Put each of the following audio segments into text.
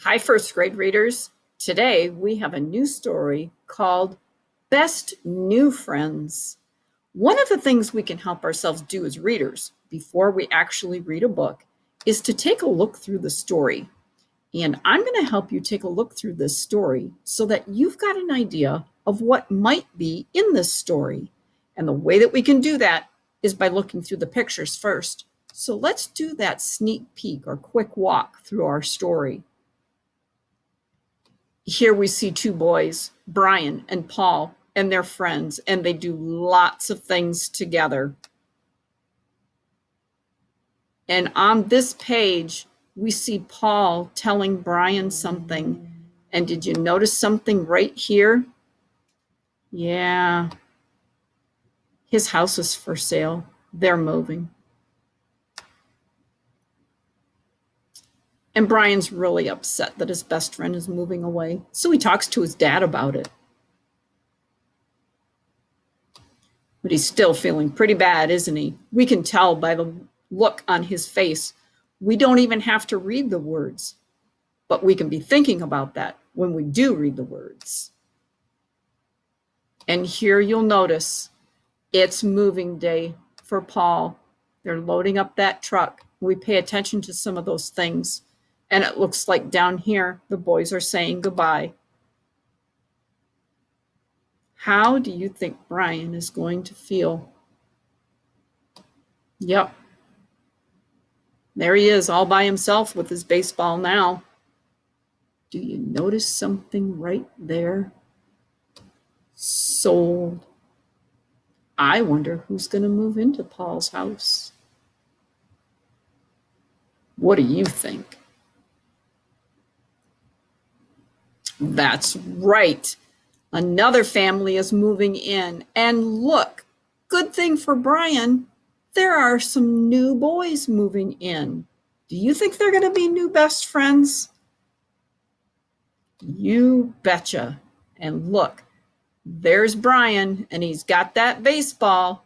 Hi, first grade readers. Today we have a new story called Best New Friends. One of the things we can help ourselves do as readers before we actually read a book is to take a look through the story. And I'm going to help you take a look through this story so that you've got an idea of what might be in this story. And the way that we can do that is by looking through the pictures first. So let's do that sneak peek or quick walk through our story. Here we see two boys, Brian and Paul, and their friends, and they do lots of things together. And on this page, we see Paul telling Brian something. And did you notice something right here? Yeah, his house is for sale. They're moving. And Brian's really upset that his best friend is moving away. So he talks to his dad about it. But he's still feeling pretty bad, isn't he? We can tell by the look on his face. We don't even have to read the words, but we can be thinking about that when we do read the words. And here you'll notice it's moving day for Paul. They're loading up that truck. We pay attention to some of those things. And it looks like down here, the boys are saying goodbye. How do you think Brian is going to feel? Yep. There he is all by himself with his baseball now. Do you notice something right there? Sold. I wonder who's going to move into Paul's house. What do you think? That's right. Another family is moving in. And look, good thing for Brian, there are some new boys moving in. Do you think they're going to be new best friends? You betcha. And look, there's Brian, and he's got that baseball.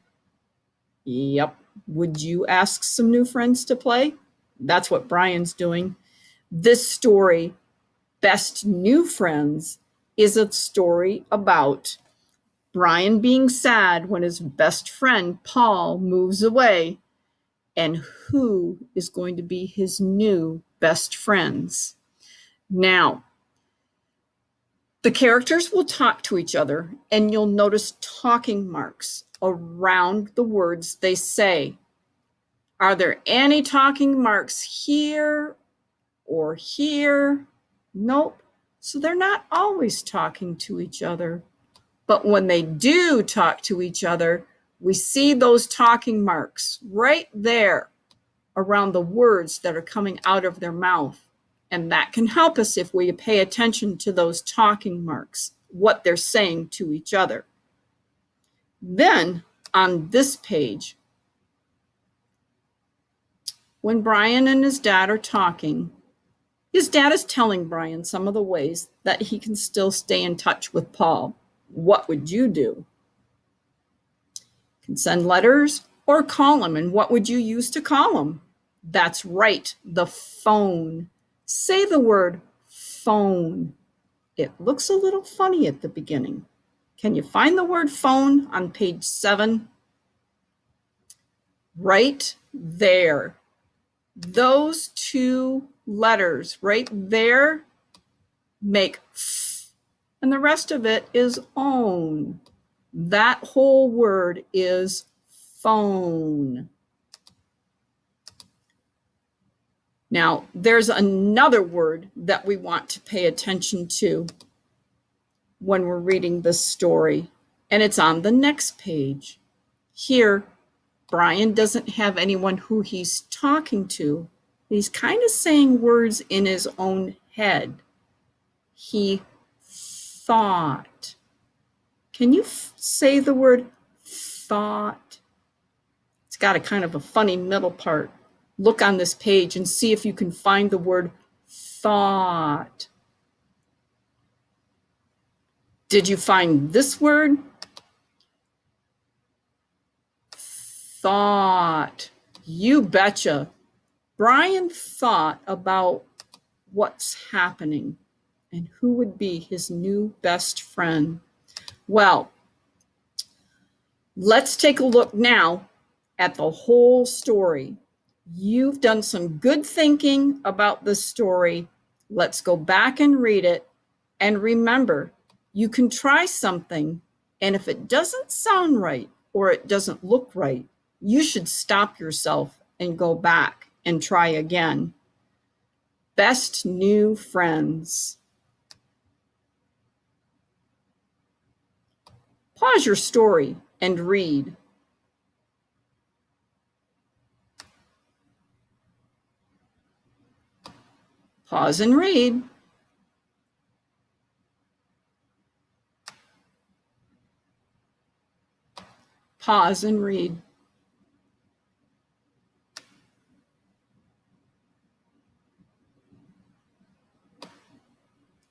Yep. Would you ask some new friends to play? That's what Brian's doing. This story, Best New Friends, is a story about Brian being sad when his best friend Paul moves away, and who is going to be his new best friends. Now, the characters will talk to each other, and you'll notice talking marks around the words they say. Are there any talking marks here or here? Nope. So they're not always talking to each other. But when they do talk to each other, we see those talking marks right there around the words that are coming out of their mouth. And that can help us if we pay attention to those talking marks, what they're saying to each other. Then on this page, when Brian and his dad are talking, his dad is telling Brian some of the ways that he can still stay in touch with Paul. What would you do? You can send letters or call him. And what would you use to call him? That's right, the phone. Say the word phone. It looks a little funny at the beginning. Can you find the word phone on page 7? Right there. Those two letters right there make f, and the rest of it is own. That whole word is phone. Now, there's another word that we want to pay attention to when we're reading this story, and it's on the next page. Here, Brian doesn't have anyone who he's talking to. He's kind of saying words in his own head. He thought. Can you say the word thought? It's got a kind of a funny middle part. Look on this page and see if you can find the word thought. Did you find this word? Thought. You betcha. Brian thought about what's happening and who would be his new best friend. Well, let's take a look now at the whole story. You've done some good thinking about the story. Let's go back and read it. And remember, you can try something, and if it doesn't sound right or it doesn't look right, you should stop yourself and go back and try again. Best new friends. Pause your story and read. Pause and read. Pause and read.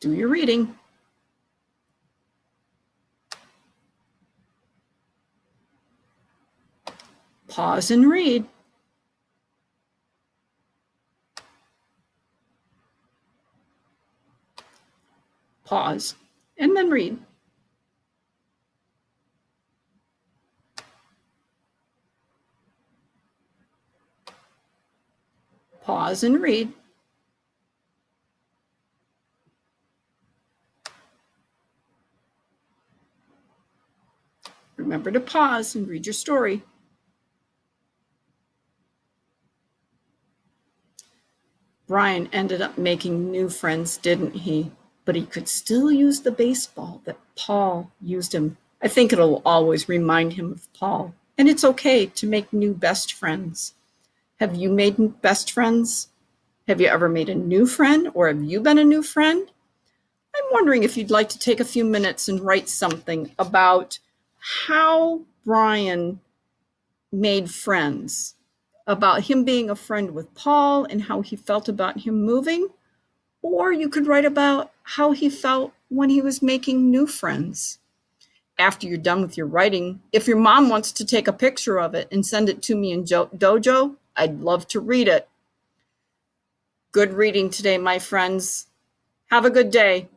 Do your reading. Pause and read. Pause and then read. Pause and read. Remember to pause and read your story. Brian ended up making new friends, didn't he? But he could still use the baseball that Paul used him. I think it'll always remind him of Paul. And it's okay to make new best friends. Have you made best friends? Have you ever made a new friend, or have you been a new friend? I'm wondering if you'd like to take a few minutes and write something about how Brian made friends, about him being a friend with Paul and how he felt about him moving. Or you could write about how he felt when he was making new friends. After you're done with your writing, if your mom wants to take a picture of it and send it to me in Dojo, I'd love to read it. Good reading today, my friends. Have a good day.